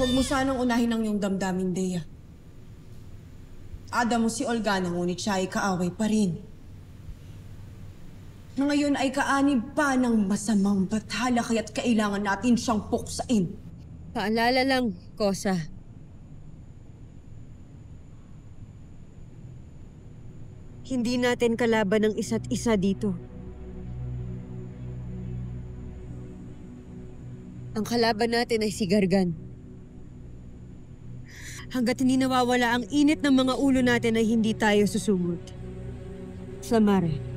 Huwag mo sanang unahin ang iyong damdamin, Dea. Ada mo si Olga na ngunit siya ay kaaway pa rin. Na ngayon ay kaanib pa ng masamang bathala kaya't kailangan natin siyang puksain. Paalala lang, Kosa. Hindi natin kalaban ng isa't isa dito. Ang kalaban natin ay si Gargan. Hanggat hindi nawawala ang init ng mga ulo natin ay hindi tayo susugod. Samare.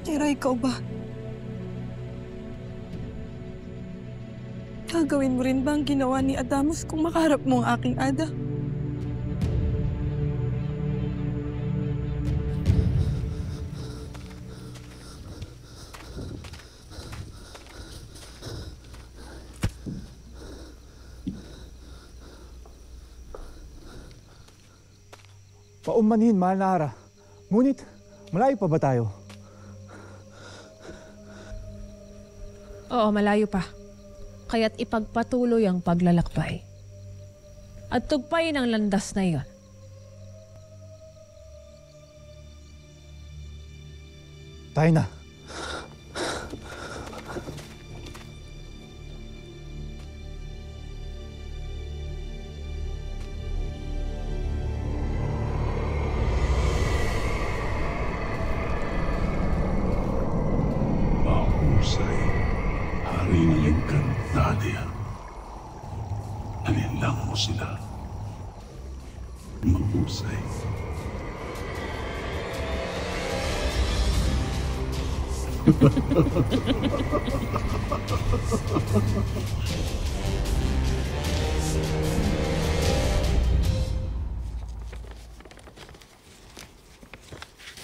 Tira, ikaw ba? Gagawin mo rin ba ang ginawa ni Adamus kung makaharap mo ang aking Ada? Paumanhin, mahal na Ara. Ngunit, malayo pa ba tayo? Oo, malayo pa. Kaya't ipagpatuloy ang paglalakbay. At tugpayin ang landas na iyon. Tayo na. Mahusay, hari ng Encantadia. Alinlang mo sila. Mahusay.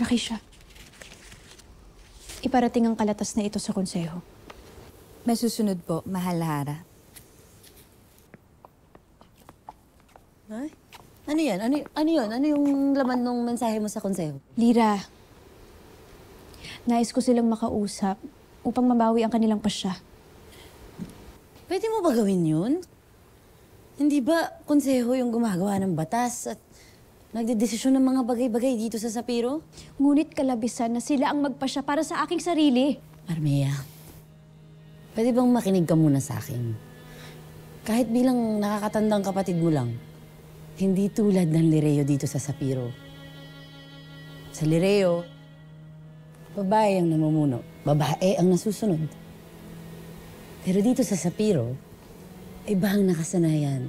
Rakisha, iparating ang kalatas na ito sa konseho. May susunod po, mahal na Hara. Ay? Ano yan? Ano yun? Ano yung laman ng mensahe mo sa konseho? Lira, nais ko silang makausap upang mabawi ang kanilang pasya. Pwede mo ba gawin yun? Hindi ba konseho yung gumagawa ng batas at nagdedesisyon ng mga bagay-bagay dito sa Sapiro? Ngunit kalabisan na sila ang magpasya para sa aking sarili. Armea, pwede bang makinig ka muna sa akin? Kahit bilang nakakatandang kapatid mo lang, hindi tulad ng Lireo dito sa Sapiro. Sa Lireo, babae ang namumuno, babae ang nasusunod. Pero dito sa Sapiro, iba ang nakasanayan.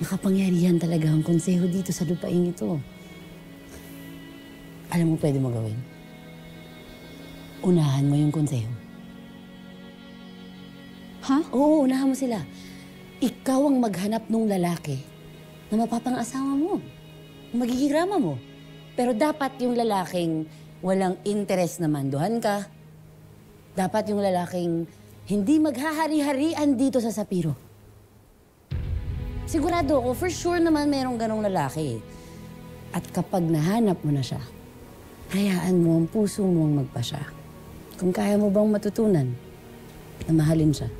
Makapangyarihan talaga ang konseho dito sa lupaing ito. Alam mo pwede mo gawin? Unahan mo yung konseho. Ha? Oo, unahan mo sila. Ikaw ang maghanap ng lalaki na mapapang-asawa mo, magiging rama mo. Pero dapat yung lalaking walang interes na manduhan ka. Dapat yung lalaking hindi maghahari-harian dito sa Sapiro. Sigurado ako, for sure naman merong ganong lalaki. At kapag nahanap mo na siya, hayaan mo ang puso mo ang magpasya. Kung kaya mo bang matutunan na mahalin siya,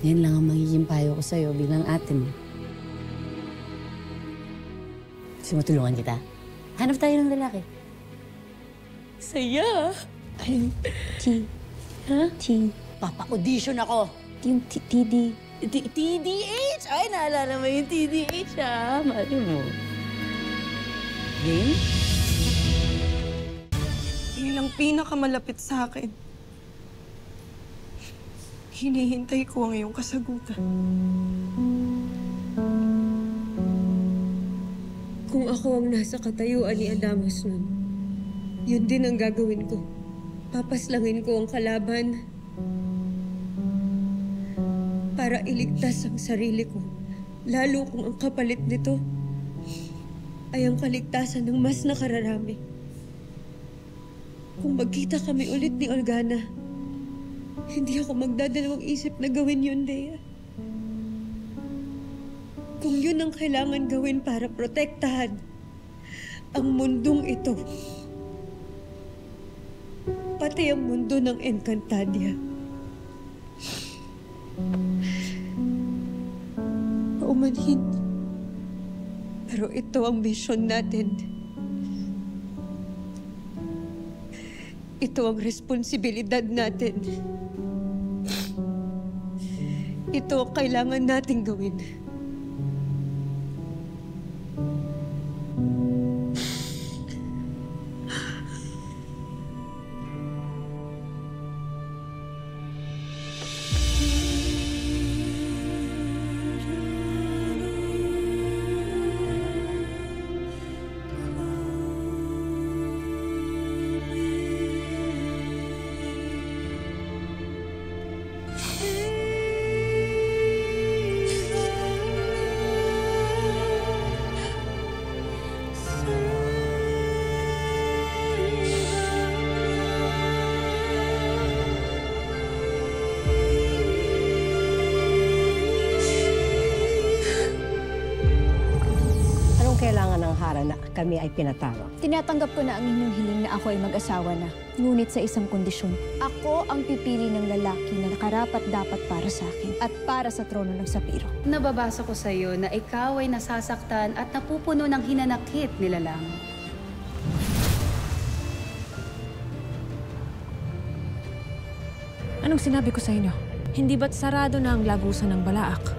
yan lang ang magiging payo ko sa'yo bilang ate mo. Gusto mo tulungan kita? Hanap tayo ng lalaki. Saya! Papa-audition ako. Yung TD. TDH? Ay, naalala mo yung TDH, ha? Mali mo. Game? Bilang pinakamalapit sa akin, hinihintay ko ang iyong kasagutan. Kung ako ang nasa katayuan ni Adamus nun, yun din ang gagawin ko. Papaslangin ko ang kalaban para iligtas ang sarili ko. Lalo kung ang kapalit nito ay ang kaligtasan ng mas nakararami. Kung magkita kami ulit ni Olgana, hindi ako magdadalawang isip na gawin yun, Dea. Kung yun ang kailangan gawin para protektahan ang mundong ito, pati ang mundo ng Encantadia. Paumanhin. Pero ito ang mission natin. Ito ang responsibilidad natin. Ito ang kailangan nating gawin. Kailangan ng Hara na kami ay pinatawag. Tinatanggap ko na ang inyong hiling na ako ay mag-asawa na. Ngunit sa isang kondisyon. Ako ang pipili ng lalaki na nakarapat-dapat para sa akin at para sa trono ng Sapiro. Nababasa ko sa iyo na ikaw ay nasasaktan at napupuno ng hinanakit nila lang. Anong sinabi ko sa inyo? Hindi ba't sarado na ang lagusan ng Balaak?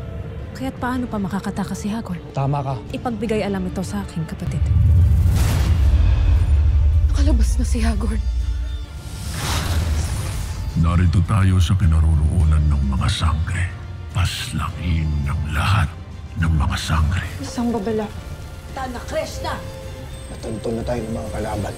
Kaya't paano pa makakatakas si Hagol? Tama ka. Ipagbigay alam ito sa aking kapatid. Nakalabas na si Hagor. Narito tayo sa kinaroroonan ng mga sangre. Paslangin ng lahat ng mga sangre. Isang babala. Tana, Krishna! Natuntun na tayo ng mga kalaban.